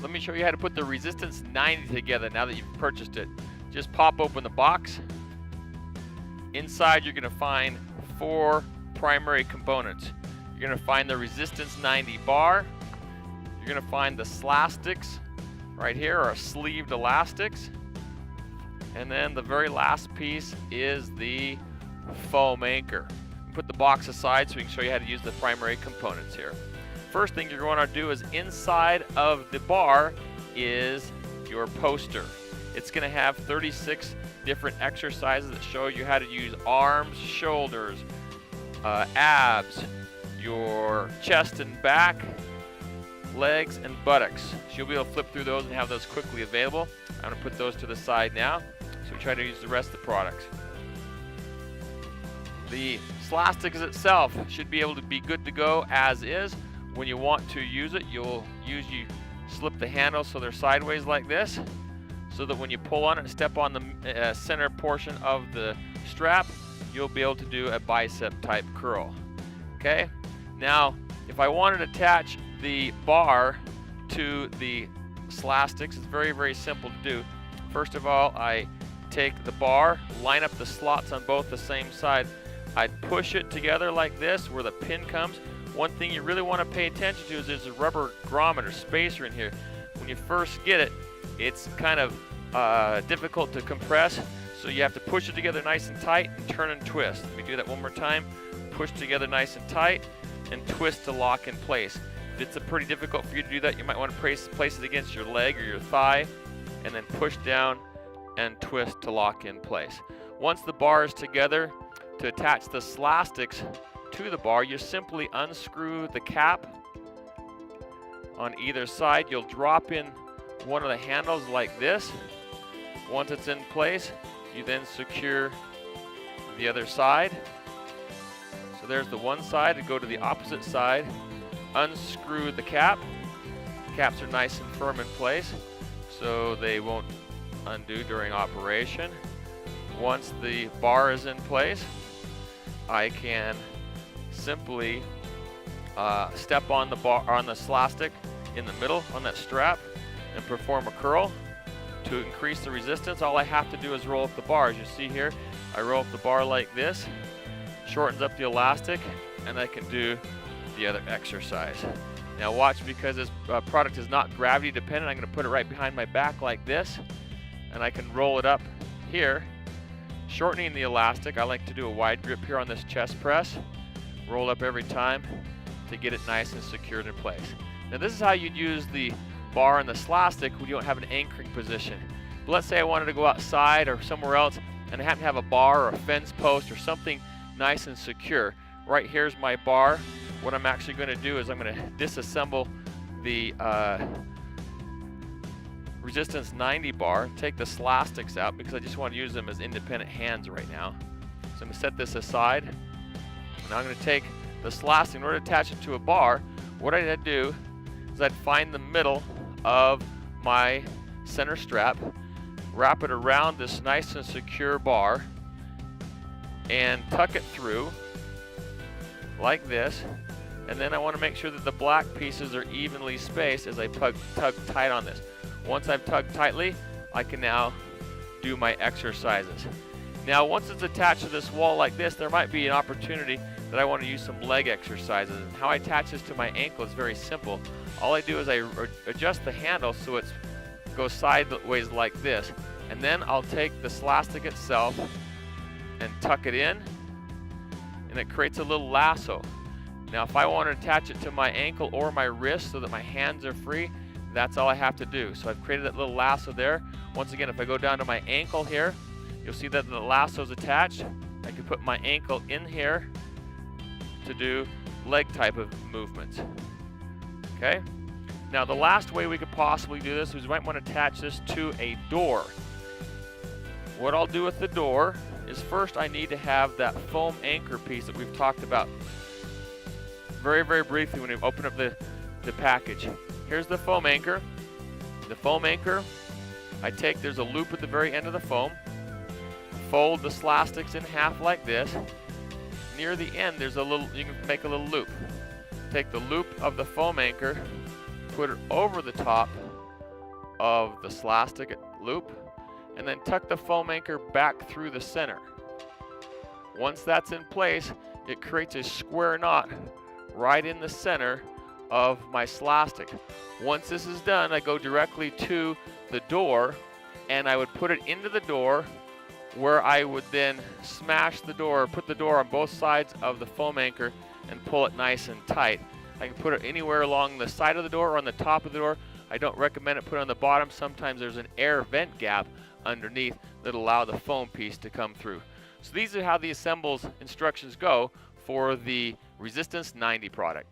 let me show you how to put the Resistance 90 together now that you've purchased it. Just pop open the box. Inside you're going to find 4 primary components. You're going to find the Resistance 90 bar. You're going to find the slastics right here, or sleeved elastics. And then the very last piece is the foam anchor. Put the box aside so we can show you how to use the primary components here. First thing you're going to do is inside of the bar is your poster. It's going to have 36 different exercises that show you how to use arms, shoulders, abs, your chest and back, legs, and buttocks. So you'll be able to flip through those and have those quickly available. I'm going to put those to the side now, so we try to use the rest of the products. The slastics itself should be able to be good to go as is. When you want to use it, you slip the handles so they're sideways like this, so that when you pull on it and step on the center portion of the strap, you'll be able to do a bicep type curl. Okay, now if I wanted to attach the bar to the slastics, it's very, very simple to do. First of all, I take the bar, line up the slots on both the same side. I'd push it together like this where the pin comes. One thing you really want to pay attention to is there's a rubber grommet or spacer in here. When you first get it, it's kind of difficult to compress, so you have to push it together nice and tight and turn and twist. Let me do that one more time. Push together nice and tight and twist to lock in place. If it's pretty difficult for you to do that, you might want to place it against your leg or your thigh and then push down and twist to lock in place. Once the bar is together, to attach the slastics to the bar, you simply unscrew the cap on either side. You'll drop in one of the handles like this. Once it's in place, you then secure the other side. So there's the one side, and go to the opposite side, unscrew the cap. The caps are nice and firm in place, so they won't undo during operation. Once the bar is in place, I can simply step on the bar, on the slastic in the middle on that strap, and perform a curl. To increase the resistance, all I have to do is roll up the bar. As you see here, I roll up the bar like this, shortens up the elastic, and I can do the other exercise. Now watch, because this product is not gravity dependent, I'm going to put it right behind my back like this, and I can roll it up here, shortening the elastic. I like to do a wide grip here on this chest press, roll up every time to get it nice and secured in place. Now this is how you'd use the bar and the slastic when you don't have an anchoring position. But let's say I wanted to go outside or somewhere else and I happen to have a bar or a fence post or something nice and secure. Right here's my bar. What I'm actually going to do is I'm going to disassemble the Resistance 90 bar, take the slastics out because I just want to use them as independent hands right now. So I'm going to set this aside. Now I'm going to take the slastic. In order to attach it to a bar, what I'd do is I'd find the middle of my center strap, wrap it around this nice and secure bar, and tuck it through like this. And then I want to make sure that the black pieces are evenly spaced as I tug tight on this. Once I've tugged tightly, I can now do my exercises. Now once it's attached to this wall like this, there might be an opportunity that I want to use some leg exercises. And how I attach this to my ankle is very simple. All I do is I adjust the handle so it goes sideways like this. And then I'll take the slastic itself and tuck it in, and it creates a little lasso. Now if I want to attach it to my ankle or my wrist so that my hands are free, that's all I have to do. So I've created that little lasso there. Once again, if I go down to my ankle here, you'll see that the lasso is attached. I can put my ankle in here to do leg type of movements. Okay? Now the last way we could possibly do this is we might want to attach this to a door. What I'll do with the door is first I need to have that foam anchor piece that we've talked about very, very briefly when we open up the package. Here's the foam anchor. The foam anchor, there's a loop at the very end of the foam. Fold the slastics in half like this. Near the end, you can make a little loop. Take the loop of the foam anchor, put it over the top of the slastic loop, and then tuck the foam anchor back through the center. Once that's in place, it creates a square knot right in the center of my slastic. Once this is done, I go directly to the door, and I would put it into the door, where I would then smash the door, put the door on both sides of the foam anchor and pull it nice and tight. I can put it anywhere along the side of the door or on the top of the door. I don't recommend it put on the bottom. Sometimes there's an air vent gap underneath that allow the foam piece to come through. So these are how the assembles instructions go for the Resistance 90 product.